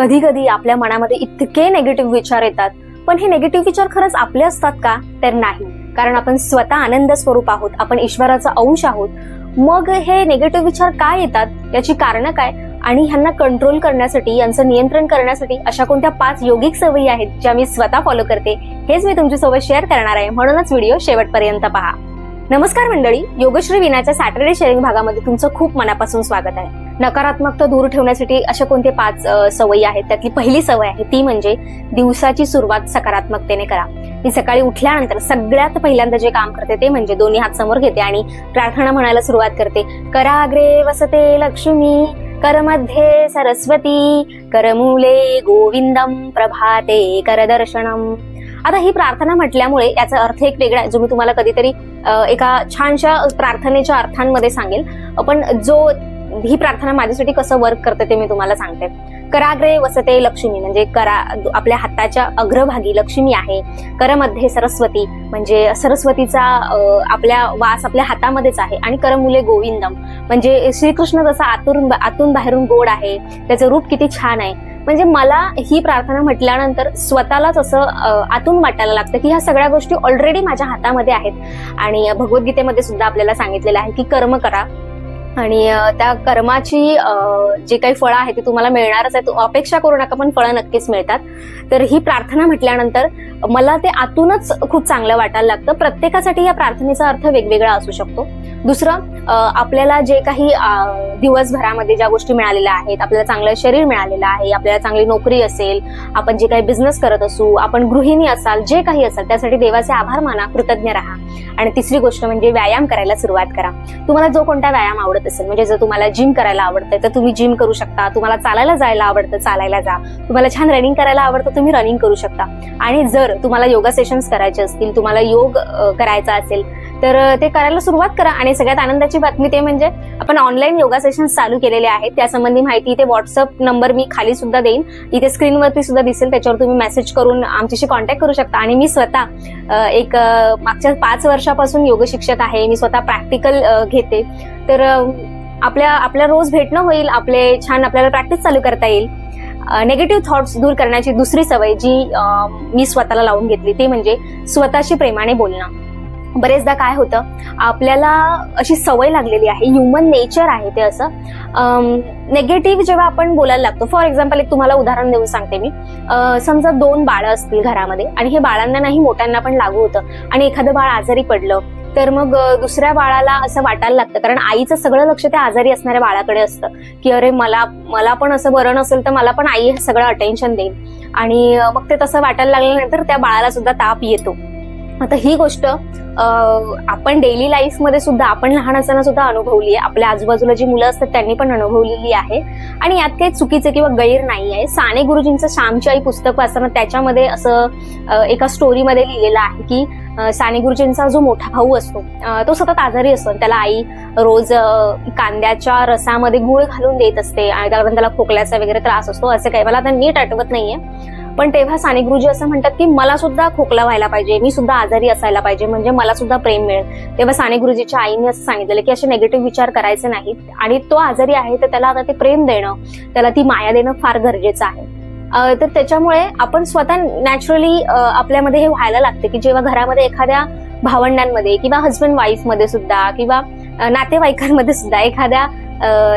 कधी कधी आपल्या मनामध्ये इतके नेगेटिव्ह विचार येतात, पण हे नेगेटिव्ह विचार खरंच आपले असतात का? तर नाही, कारण आपण स्वतः आनंद स्वरूप आहोत, आपण ईश्वराचा अंश आहोत. मग हे नेगेटिव्ह विचार का येतात, याची कारणं काय, आणि ह्यांना कंट्रोल करण्यासाठी, यांचं नियंत्रण करण्यासाठी अशा कोणत्या 5 योगिक सवयी आहेत ज्या मी स्वतः फॉलो करते, हेच मी तुमच्यासोबत शेअर करणार आहे. म्हणूनच व्हिडिओ शेवटपर्यंत पहा. नमस्कार मंडळी, योगश्री विनाच्या सॅटर्डे शेअरिंग भागामध्ये तुमचं खूप मनापासून स्वागत आहे. नकारात्मकता दूर ठेवण्यासाठी अशा कोणते 5 सवयी आहेत, त्यातली पहिली सवय आहे ती म्हणजे दिवसाची सुरुवात सकारात्मकतेने करा. मी सकाळी उठल्यानंतर सगळ्यात पहिल्यांदा जे काम करते ते म्हणजे दोन्ही हात समोर घेते आणि प्रार्थना म्हणायला सुरुवात करते. कराग्रे वसते लक्ष्मी, करमध्ये सरस्वती, करमूले गोविंदम, प्रभाते करदर्शनम. आता ही प्रार्थना म्हटल्यामुळे याचा अर्थ एक वेगळा आहे, जो मी तुम्हाला कधीतरी एका छानशा प्रार्थनेच्या अर्थांमध्ये सांगेल. पण ही प्रार्थना माझ्यासाठी कसं वर्क करते ते मी तुम्हाला सांगते. कराग्रे वसते लक्ष्मी म्हणजे आपल्या हाताच्या अग्रभागी लक्ष्मी आहे. करमध्ये सरस्वती म्हणजे सरस्वतीचा वास आपल्या हातामध्येच आहे. आणि करमुले गोविंदम म्हणजे श्रीकृष्ण जसा आतून बाहेरून गोड आहे, त्याचं रूप किती छान आहे. म्हणजे मला ही प्रार्थना म्हटल्यानंतर स्वतःलाच असं आतून वाटायला लागतं की ह्या सगळ्या गोष्टी ऑलरेडी माझ्या हातामध्ये आहेत. आणि भगवद्गीतेमध्ये सुद्धा आपल्याला सांगितलेलं आहे की कर्म करा आणि त्या कर्माची जे काही फळं आहे ते तुम्हाला मिळणारच आहे. अपेक्षा करू नका, पण फळं नक्कीच मिळतात. तर ही प्रार्थना म्हटल्यानंतर मला ते आतूनच खूप चांगलं वाटायला लागतं. प्रत्येकासाठी या प्रार्थनेचा अर्थ वेगवेगळा असू शकतो. दुसरं, आपल्याला जे काही दिवसभरामध्ये ज्या गोष्टी मिळालेल्या आहेत, आपल्याला चांगलं शरीर मिळालेलं आहे, आपल्याला चांगली नोकरी असेल, आपण जे काही बिझनेस करत असू, आपण गृहिणी असाल, जे काही असाल त्यासाठी देवाचे आभार माना, कृतज्ञ राहा. आणि तिसरी गोष्ट म्हणजे व्यायाम करायला सुरुवात करा. तुम्हाला जो कोणता व्यायाम आवडत असेल, म्हणजे जर तुम्हाला जिम करायला आवडतंय तर तुम्ही जिम करू शकता. तुम्हाला चालायला जायला आवडतं, चालायला जा. तुम्हाला छान रनिंग करायला आवडतं, तुम्ही रनिंग करू शकता. आणि जर तुम्हाला योगा सेशन्स करायचे असतील, तुम्हाला योग करायचा असेल तर ते करायला सुरुवात करा. आणि सगळ्यात आनंदाची बातमी ते म्हणजे आपण ऑनलाईन योगा सेशन्स चालू केलेले आहेत. त्यासंबंधी माहिती इथे व्हॉट्सअप नंबर मी खाली सुद्धा देईन, इथे स्क्रीनवरती सुद्धा दिसेल, त्याच्यावर तुम्ही मेसेज करून आमच्याशी कॉन्टॅक्ट करू शकता. आणि मी स्वतः एक मागच्या 5 वर्षापासून योग शिक्षक आहे. मी स्वतः प्रॅक्टिकल घेते. तर आपल्या रोज भेटणं होईल, आपल्याला प्रॅक्टिस चालू करता येईल. नेगेटिव्ह थॉट्स दूर करण्याची दुसरी सवय जी मी स्वतःला लावून घेतली ते म्हणजे स्वतःशी प्रेमाने बोलणं. बरेचदा काय होतं, आपल्याला अशी सवय लागलेली आहे, ह्युमन नेचर आहे ते असं, नेगेटिव्ह जेव्हा आपण बोलायला लागतो. फॉर एक्झाम्पल एक तुम्हाला उदाहरण देऊन सांगते मी. समजा 2 बाळं असतील घरामध्ये आणि हे बाळांना नाही मोठ्यांना पण लागू होतं आणि एखादं बाळ आजारी पडलं तर मग दुसऱ्या बाळाला असं वाटायला लागतं, कारण आईचं सगळं लक्ष त्या आजारी असणाऱ्या बाळाकडे असतं की अरे मला पण असं बरं नसेल तर मला पण आई सगळं अटेन्शन देईल. आणि मग ते तसं वाटायला लागल्यानंतर त्या बाळाला सुद्धा ताप येतो. आता ही गोष्ट आपण डेली लाईफमध्ये सुद्धा, आपण लहान असताना सुद्धा अनुभवली आहे. आपल्या आजूबाजूला जी मुलं असतात त्यांनी पण अनुभवलेली आहे. आणि यात काही चुकीचं किंवा गैर नाही आहे. साने गुरुजींचं श्यामची आई पुस्तक वाचताना त्याच्यामध्ये असं एका स्टोरीमध्ये लिहिलेलं आहे की साने गुरुजींचा जो मोठा भाऊ असतो तो सतत आजारी असतो. त्याला आई रोज कांद्याच्या रसामध्ये गुळ घालून देत असते आणि त्याला खोकल्याचा वगैरे त्रास असतो. असं काही मला आता नीट आठवत नाहीये. पण तेव्हा साने गुरुजी असं म्हणतात की मला सुद्धा खोकला व्हायला पाहिजे, मी सुद्धा आजारी असायला पाहिजे, म्हणजे मला सुद्धा प्रेम मिळेल. तेव्हा साने गुरुजीच्या आईने असं सांगितलेलं की असे नेगेटिव्ह विचार करायचे नाहीत. आणि तो आजारी आहे तर त्याला आता ते प्रेम देणं, त्याला ती माया देणं फार गरजेचं आहे. तर त्याच्यामुळे आपण स्वतः नॅचरली आपल्यामध्ये हे व्हायला लागते की जेव्हा घरामध्ये एखाद्या भावंडांमध्ये किंवा हजबंड वाईफ मध्ये सुद्धा किंवा नातेवाईकांमध्ये सुद्धा एखाद्या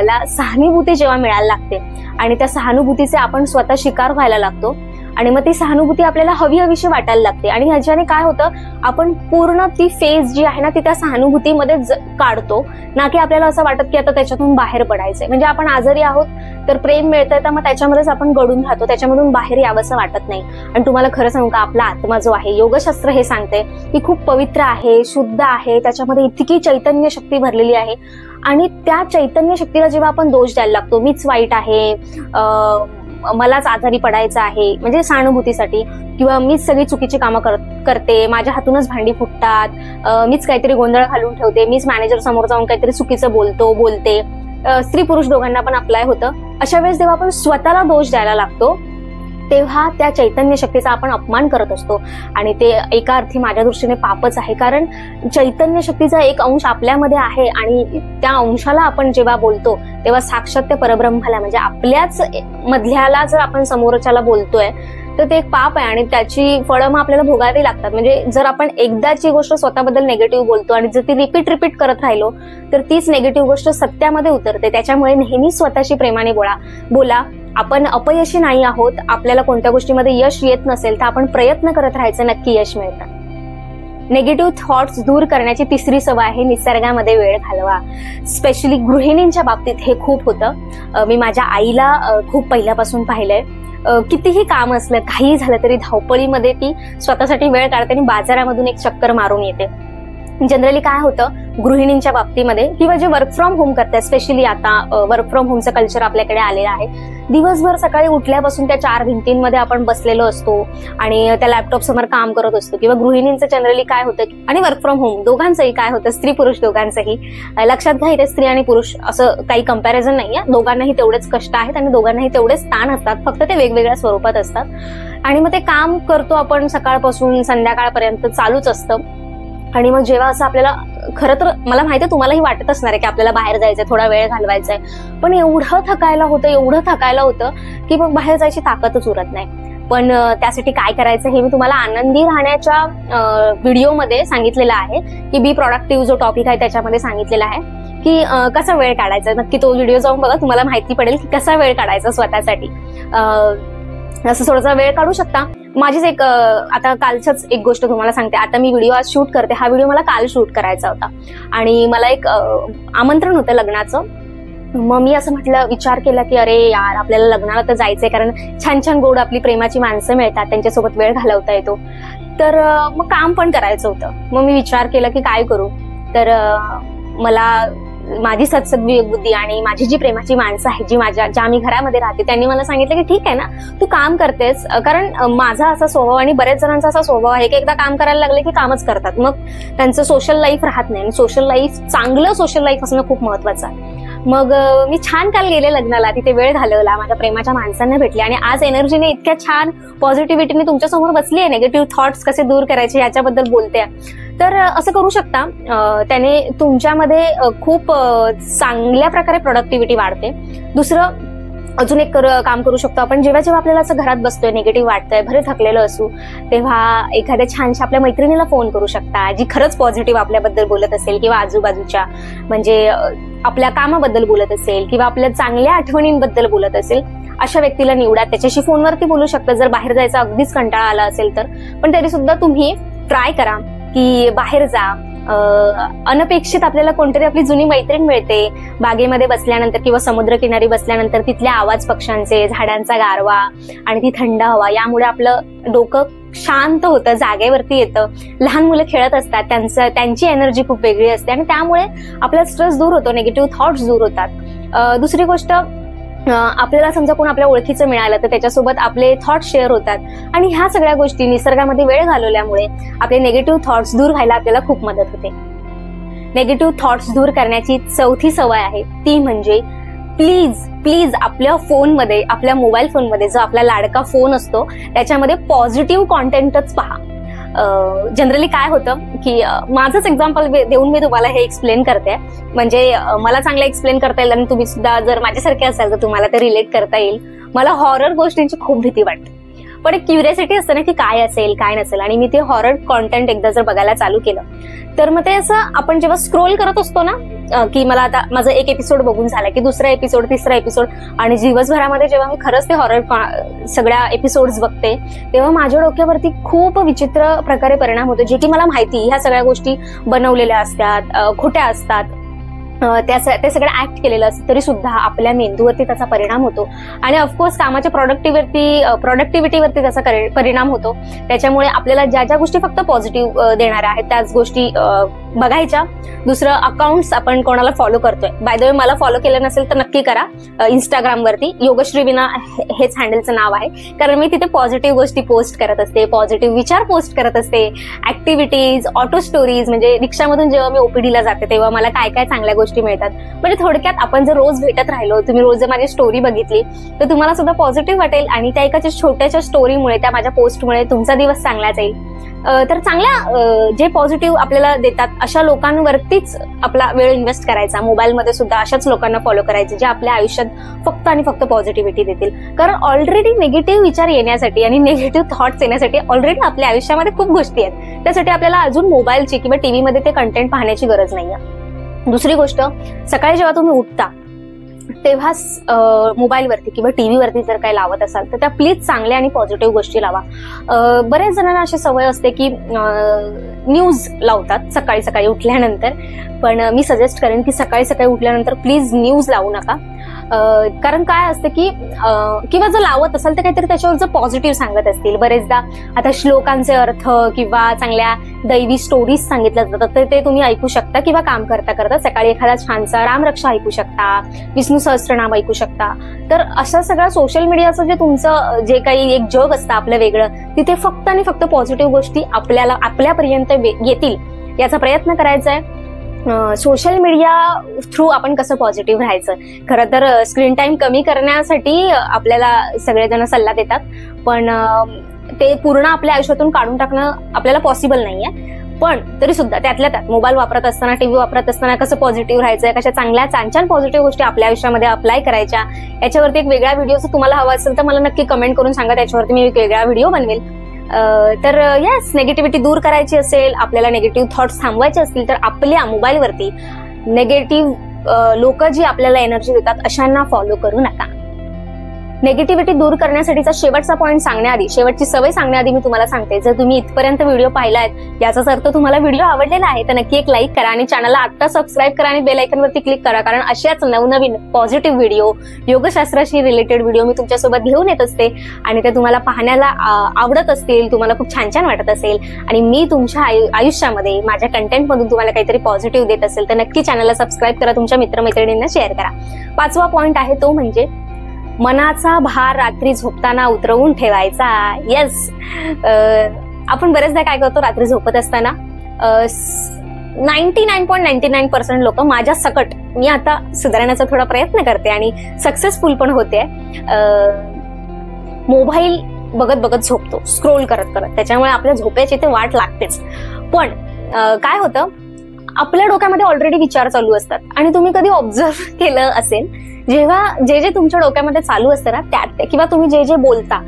ला सहानुभूती जेव्हा मिळायला लागते आणि त्या सहानुभूतीचे आपण स्वतः शिकार व्हायला लागतो आणि मग ती सहानुभूती आपल्याला हवीशी वाटायला लागते. आणि ह्याच्याने काय होतं, आपण पूर्ण ती फेज जी आहे ना ती त्या सहानुभूतीमध्ये काढतो, ना की आपल्याला असं वाटत की आता त्याच्यातून बाहेर पडायचंय. म्हणजे आपण आजारी आहोत तर प्रेम मिळतंय तर मग त्याच्यामध्येच आपण गडून राहतो, त्याच्यामधून बाहेर यावंसं वाटत नाही. आणि तुम्हाला खरं सांगू का, आपला आत्मा जो आहे, योगशास्त्र हे सांगते की खूप पवित्र आहे, शुद्ध आहे, त्याच्यामध्ये इतकी चैतन्य शक्ती भरलेली आहे. आणि त्या चैतन्य शक्तीला जेव्हा आपण दोष द्यायला लागतो, मीच वाईट आहे, मलाच आजारी पडायचं आहे, म्हणजे सहानुभूतीसाठी, किंवा मीच सगळी चुकीची कामं करते, माझ्या हातूनच भांडी फुटतात, मीच काहीतरी गोंधळ घालून ठेवते, मीच मॅनेजर समोर जाऊन काहीतरी चुकीचं बोलते, स्त्री पुरुष दोघांना पण अप्लाय होतं. अशा वेळेस जेव्हा आपण स्वतःला दोष द्यायला लागतो तेव्हा त्या चैतन्य शक्तीचा आपण अपमान करत असतो आणि ते एका अर्थी माझ्या दृष्टीने पापच आहे. कारण चैतन्य शक्तीचा एक अंश आपल्यामध्ये आहे आणि त्या अंशाला आपण जेव्हा बोलतो तेव्हा साक्षात त्या परब्रह्माला म्हणजे आपल्याच मधल्याला जर आपण समोरच्याला बोलतोय तर ते एक पाप आहे आणि त्याची फळं मग आपल्याला भोगावी लागतात. म्हणजे जर आपण एकदाची गोष्ट स्वतःबद्दल निगेटिव्ह बोलतो आणि जर ती रिपीट करत राहिलो तर तीच निगेटिव्ह गोष्ट सत्यामध्ये उतरते. त्याच्यामुळे नेहमी स्वतःशी प्रेमाने बोला. आपण अपयशी नाही आहोत. आपल्याला कोणत्या गोष्टीमध्ये यश येत नसेल तर आपण प्रयत्न करत राहायचं, नक्की यश मिळतं. निगेटिव्ह थॉट्स दूर करण्याची तिसरी सवय आहे निसर्गामध्ये वेळ घालवा. स्पेशली गृहिणींच्या बाबतीत हे खूप होतं. मी माझ्या आईला खूप पहिल्यापासून पाहिलंय. कितीही काम असलं, काही झालं तरी धावपळीमध्ये ती स्वतःसाठी वेळ काढते आणि बाजारामधून एक चक्कर मारून येते. जनरली काय होतं गृहिणींच्या बाबतीमध्ये किंवा जे वर्क फ्रॉम होम करतात, स्पेशली आता वर्क फ्रॉम होमचं कल्चर आपल्याकडे आलेलं आहे. दिवसभर सकाळी उठल्यापासून त्या 4 भिंतींमध्ये आपण बसलेलो असतो आणि त्या लॅपटॉप समोर काम करत असतो. किंवा गृहिणींचं जनरली काय होतं आणि वर्क फ्रॉम होम दोघांचंही काय होतं, स्त्री पुरुष दोघांचंही. लक्षात घ्या इथे स्त्री आणि पुरुष असं काही कंपॅरिझन नाहीये. दोघांनाही तेवढेच कष्ट आहेत आणि दोघांनाही तेवढेच ताण असतात, फक्त ते वेगवेगळ्या स्वरूपात असतात. आणि मग ते काम करतो आपण सकाळपासून संध्याकाळपर्यंत चालूच असतं. आणि मग जेव्हा असं आपल्याला खरं तर मला माहिती आहे तुम्हालाही वाटत असणार आहे की आपल्याला बाहेर जायचंय, थोडा वेळ घालवायचाय, पण एवढं थकायला होतं की मग बाहेर जायची ताकदच उरत नाही. पण त्यासाठी काय करायचं हे मी तुम्हाला आनंदी राहण्याच्या व्हिडिओमध्ये सांगितलेलं आहे की बी प्रोडक्टिव्ह जो टॉपिक आहे त्याच्यामध्ये सांगितलेला आहे की कसा वेळ काढायचा. नक्की तो व्हिडिओ जाऊन बघा, तुम्हाला माहिती पडेल की कसा वेळ काढायचा स्वतःसाठी. असं थोडासा वेळ काढू शकता. माझीच एक आता कालच एक गोष्ट तुम्हाला सांगते. आता मी व्हिडिओ आज शूट करते, हा व्हिडिओ मला काल शूट करायचा होता आणि मला एक आमंत्रण होतं लग्नाचं. मग मी असं विचार केला की अरे यार आपल्याला लग्नाला तर जायचंय, कारण छान छान गोड आपली प्रेमाची माणसं मिळतात, त्यांच्यासोबत वेळ घालवता येतो. तर मग काम पण करायचं होतं. मग मी विचार केला की काय करू. तर मला माझी सद्बुद्धी आणि माझी जी प्रेमाची माणसं आहेत, ज्या मी घरामध्ये राहते, त्यांनी मला सांगितलं की ठीक आहे ना तू काम करतेस. कारण माझा असा स्वभाव आणि बऱ्याच जणांचा असा स्वभाव आहे की एकदा काम करायला लागले की कामच करतात, मग त्यांचं सोशल लाईफ राहत नाही. आणि चांगलं सोशल लाईफ असणं खूप महत्वाचं आहे. मग मी छान काल गेले लग्नाला, तिथे वेळ घालवला, माझ्या प्रेमाच्या माणसांना भेटले आणि आज एनर्जीने इतक्या छान पॉझिटिव्हिटीने तुमच्यासमोर बसली आहे. निगेटिव्ह थॉट्स कसे दूर करायचे याच्याबद्दल बोलते. तर असं करू शकता, त्याने तुमच्यामध्ये खूप चांगल्या प्रकारे प्रोडक्टिव्हिटी वाढते. दुसरं अजून एक काम करू शकतो आपण. जेव्हा आपल्याला असं घरात बसतोय, निगेटिव्ह वाटतंय, भरे थकलेलं असू, तेव्हा एखाद्या छानशा आपल्या मैत्रिणीला फोन करू शकता जी खरंच पॉझिटिव्ह आपल्याबद्दल बोलत असेल किंवा आजूबाजूच्या म्हणजे आपल्या कामाबद्दल बोलत असेल किंवा आपल्या चांगल्या आठवणींबद्दल बोलत असेल. अशा व्यक्तीला निवडा, त्याच्याशी फोनवरती बोलू शकता जर बाहेर जायचा अगदीच कंटाळा आला असेल तर. पण तरी सुद्धा तुम्ही ट्राय करा की बाहेर जा. अनपेक्षित आपल्याला कोणतरी आपली जुनी मैत्रीण मिळते बागेमध्ये बसल्यानंतर किंवा समुद्रकिनारी बसल्यानंतर. तिथल्या आवाज पक्ष्यांचे, झाडांचा गारवा आणि ती थंड हवा यामुळे आपलं डोकं शांत होतं, जागेवरती येतं. लहान मुलं खेळत असतात, त्यांची एनर्जी खूप वेगळी असते आणि त्यामुळे आपला स्ट्रेस दूर होतो, निगेटिव्ह थॉट्स दूर होतात. दुसरी गोष्ट, आपल्याला समजा कोण आपल्या ओळखीचं मिळालं तर त्याच्यासोबत आपले थॉट्स शेअर होतात आणि ह्या सगळ्या गोष्टी निसर्गामध्ये वेळ घालवल्यामुळे आपले निगेटिव्ह थॉट्स दूर व्हायला आपल्याला खूप मदत होते. निगेटिव्ह थॉट्स दूर करण्याची चौथी सवय आहे ती म्हणजे प्लीज आपल्या फोनमध्ये, आपल्या मोबाईल फोनमध्ये जो आपला लाडका फोन असतो त्याच्यामध्ये पॉझिटिव्ह कॉन्टेंटच पहा. जनरली काय होतं की माझंच एक्झाम्पल देऊन मी तुम्हाला हे एक्सप्लेन करते. म्हणजे मला चांगलं एक्सप्लेन करता येईल आणि तुम्ही सुद्धा जर माझ्यासारखे असाल तर तुम्हाला ते रिलेट करता येईल. मला हॉरर गोष्टींची खूप भीती वाटते, पण एक क्युरियोसिटी असते ना की काय असेल काय नसेल. आणि मी ते हॉरर कॉन्टेंट एकदा जर बघायला चालू केलं तर मग ते असं आपण जेव्हा स्क्रोल करत असतो ना की मला आता माझं एक एपिसोड बघून झाला की दुसरा एपिसोड, तिसरा एपिसोड, आणि दिवसभरामध्ये जेव्हा मी खरंच ते हॉरर सगळ्या एपिसोड्स बघते तेव्हा माझ्या डोक्यावरती खूप विचित्र प्रकारे परिणाम होतो. जे की मला माहिती ह्या सगळ्या गोष्टी बनवलेल्या असतात, खोट्या असतात, ते सगळं ऍक्ट केलेलं असतं, तरी सुद्धा आपल्या मेंदूवरती त्याचा परिणाम होतो आणि ऑफकोर्स कामाच्या प्रोडक्टिव्हिटीवरती त्याचा परिणाम होतो. त्याच्यामुळे आपल्याला ज्या गोष्टी फक्त पॉझिटिव्ह देणाऱ्या आहेत त्याच गोष्टी बघायच्या. दुसरं, अकाउंट्स आपण कोणाला फॉलो करतोय. बाय द वे, मला फॉलो केलं नसेल तर नक्की करा. इंस्टाग्रामवरती योगश्री विना हेच हँडलचं नाव आहे, कारण मी तिथे पॉझिटिव्ह गोष्टी पोस्ट करत असते, पॉझिटिव्ह विचार पोस्ट करत असते, ऍक्टिव्हिटीज, ऑटो स्टोरीज. म्हणजे रिक्षामधून जेव्हा मी ओपीडीला जाते तेव्हा मला काय काय चांगल्या गोष्टी मिळतात. म्हणजे थोडक्यात आपण जर रोज भेटत राहिलो, तुम्ही रोज जर माझी स्टोरी बघितली तर तुम्हाला सुद्धा पॉझिटिव्ह वाटेल आणि त्या एका छोट्याशा स्टोरीमुळे, त्या माझ्या पोस्टमुळे तुमचा दिवस चांगला जाईल. तर चांगल्या जे पॉझिटिव्ह आपल्याला देतात अशा लोकांवरतीच आपला वेळ इन्व्हेस्ट करायचा. मोबाईलमध्ये सुद्धा अशाच लोकांना फॉलो करायचे जे आपल्या आयुष्यात फक्त आणि फक्त पॉझिटिव्हिटी देतील. कारण ऑलरेडी निगेटिव्ह विचार येण्यासाठी आणि निगेटिव्ह थॉट्स येण्यासाठी ऑलरेडी आपल्या आयुष्यामध्ये खूप गोष्टी आहेत. त्यासाठी आपल्याला अजून मोबाईलची किंवा टीव्हीमध्ये ते कंटेंट पाहण्याची गरज नाहीये. दुसरी गोष्ट, सकाळी जेव्हा तुम्ही उठता तेव्हा मोबाईलवरती किंवा टीव्हीवरती जर काही लावत असाल तर त्या प्लीज चांगल्या आणि पॉझिटिव्ह गोष्टी लावा. बऱ्याच जणांना अशी सवय असते की न्यूज लावतात सकाळी सकाळी उठल्यानंतर, पण मी सजेस्ट करेन की सकाळी सकाळी उठल्यानंतर प्लीज न्यूज लावू नका. कारण काय असतं की किंवा जर लावत असाल तर काहीतरी त्याच्यावर जर पॉझिटिव्ह सांगत असतील. बरेचदा आता श्लोकांचे अर्थ किंवा चांगल्या दैवी स्टोरीज सांगितल्या जातात तर ते तुम्ही ऐकू शकता, किंवा काम करता करता सकाळी एखादा छानसा रामरक्षा ऐकू शकता, विष्णू सहस्त्रनाम ऐकू शकता. तर अशा सगळ्या सोशल मीडियाचं जे तुमचं जे काही एक जग असतं आपलं वेगळं, तिथे फक्त आणि फक्त पॉझिटिव्ह गोष्टी आपल्यापर्यंत येतील याचा प्रयत्न करायचा आहे. सोशल मीडिया थ्रू आपण कसं पॉझिटिव्ह राहायचं. खरं तर स्क्रीन टाइम कमी करण्यासाठी आपल्याला सगळेजण सल्ला देतात, पण ते पूर्ण आपल्या आयुष्यातून काढून टाकणं आपल्याला पॉसिबल नाहीये. पण तरी सुद्धा त्यातल्या त्यात मोबाईल वापरत असताना, टीव्ही वापरत असताना कसं पॉझिटिव्ह राहायचं, कशा चांगल्या छान पॉझिटिव्ह गोष्टी आपल्या आयुष्यामध्ये अप्लाय करायच्या, याच्यावरती एक वेगळा व्हिडिओ तुम्हाला हवा असेल तर मला नक्की कमेंट करून सांगा. त्याच्यावरती मी एक वेगळा व्हिडिओ बनवेल. तर येस, निगेटिव्हिटी दूर करायची असेल, आपल्याला निगेटिव्ह थॉट्स थांबवायचे असतील तर आपल्या मोबाईलवरती निगेटिव्ह लोक जी आपल्याला एनर्जी देतात अशांना फॉलो करू नका. निगेटिव्हिटी दूर करण्यासाठीचा शेवटचा पॉईंट सांगण्याआधी, शेवटची सवय सांगण्याआधी मी तुम्हाला सांगते, जर तुम्ही इथपर्यंत व्हिडिओ पाहिलात याचाच अर्थ तुम्हाला व्हिडिओ आवडलेला आहे, तर नक्की एक लाईक करा आणि चॅनलला आत्ता सबस्क्राईब करा आणि बेल आयकॉनवरती क्लिक करा. कारण अशाच नवनवीन पॉझिटिव्ह व्हिडिओ, योगशास्त्राशी रिलेटेड व्हिडिओ मी तुमच्यासोबत घेऊन येत असते आणि ते तुम्हाला पाहण्याला आवडत असतील, तुम्हाला खूप छान छान वाटत असेल आणि मी तुमच्या आयुष्यामध्ये माझ्या कंटेंटमधून तुम्हाला काहीतरी पॉझिटिव्ह देत असेल तर नक्की चॅनलला सबस्क्राईब करा, तुमच्या मित्रमैत्रिणींना शेअर करा. 5वा पॉईंट आहे तो म्हणजे मनाचा भार रात्री झोपताना उतरवून ठेवायचा. येस, आपण बरेचदा काय करतो, रात्री झोपत असताना 99.99% लोक माझ्या सकट, मी आता सुधारण्याचा थोडा प्रयत्न करते आणि सक्सेसफुल पण होते, मोबाईल बघत बघत झोपतो, स्क्रोल करत करत. त्याच्यामुळे आपल्या झोपेची ते वाट लागतेच. पण काय होतं, आपल्या डोक्यामध्ये ऑलरेडी विचार चालू असतात आणि तुम्ही कधी ऑब्झर्व केलं असेल, जेव्हा जे तुमच्या डोक्यामध्ये चालू असतं ना, त्यात किंवा तुम्ही जे बोलता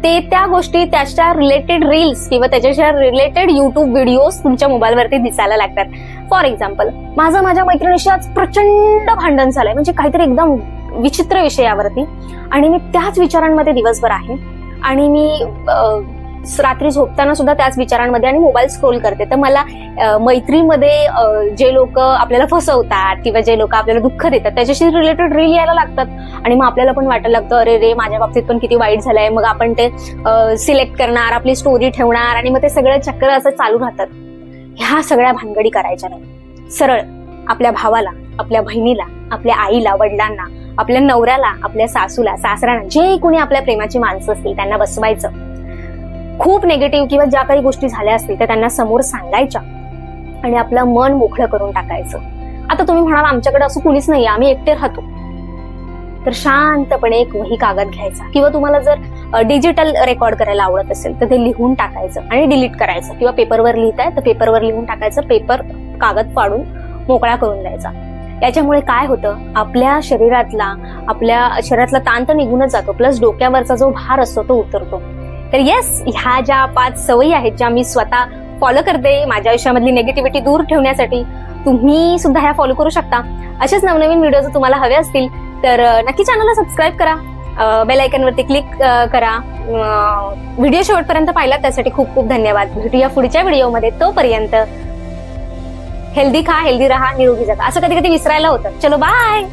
ते त्या गोष्टी, त्याच्या रिलेटेड रील्स किंवा त्याच्याशी रिलेटेड युट्यूब व्हिडिओज तुमच्या मोबाईलवरती दिसायला लागतात. फॉर एक्झाम्पल, माझं माझ्या मैत्रिणीशी आज प्रचंड भांडण झालंय, म्हणजे काहीतरी एकदम विचित्र विषयावरती, आणि मी त्याच विचारांमध्ये दिवसभर आहे आणि मी रात्री झोपताना सुद्धा त्याच विचारांमध्ये आणि मोबाईल स्क्रोल करते. तर मला मैत्रीमध्ये जे लोक आपल्याला फसवतात किंवा जे लोक आपल्याला दुःख देतात त्याच्याशी रिलेटेड रील यायला लागतात आणि मग आपल्याला पण वाटायला लागतं, अरे रे माझ्या बाबतीत पण किती वाईट झालंय. मग आपण ते सिलेक्ट करणार, आपली स्टोरी ठेवणार आणि मग ते सगळं चक्र असं चालू राहतात. ह्या सगळ्या भानगडी करायच्या नाही. सरळ आपल्या भावाला, आपल्या बहिणीला, आपल्या आईला, वडिलांना, आपल्या नवऱ्याला, आपल्या सासूला, सासऱ्यांना, जे कोणी आपल्या प्रेमाची माणसं असतील त्यांना बसवायचं. खूप निगेटिव्ह किंवा ज्या काही गोष्टी झाल्या असतील तर त्यांना समोर सांगायच्या आणि आपलं मन मोकळं करून टाकायचं. आता तुम्ही म्हणाल आमच्याकडे असं कुणीच नाही, आम्ही एकटे राहतो, तर शांतपणे एक वही कागद घ्यायचा किंवा तुम्हाला जर डिजिटल रेकॉर्ड करायला आवडत असेल तर ते लिहून टाकायचं आणि डिलीट करायचं, किंवा पेपरवर लिहिताय तर पेपरवर लिहून टाकायचं, पेपर कागद फाडून मोकळा करून द्यायचा. याच्यामुळे काय होतं, आपल्या शरीरातला ताण तर निघूनच जातो, प्लस डोक्यावरचा जो भार असतो तो उतरतो. तर येस, ह्या ज्या 5 सवयी आहेत ज्या मी स्वतः फॉलो करते माझ्या आयुष्यामधली निगेटिव्हिटी दूर ठेवण्यासाठी, तुम्ही सुद्धा ह्या फॉलो करू शकता. असेच नवनवीन व्हिडिओ जर तुम्हाला हवे असतील तर नक्की चॅनलला सबस्क्राईब करा, बेल आयकॉनवरती क्लिक करा. व्हिडिओ शेवटपर्यंत पाहिला त्यासाठी खूप खूप धन्यवाद. भेटूया पुढच्या व्हिडिओमध्ये. तोपर्यंत हेल्दी खा, हेल्दी राहा, निरोगी जगा. असं कधी कधी विसरायला होतं. चलो बाय.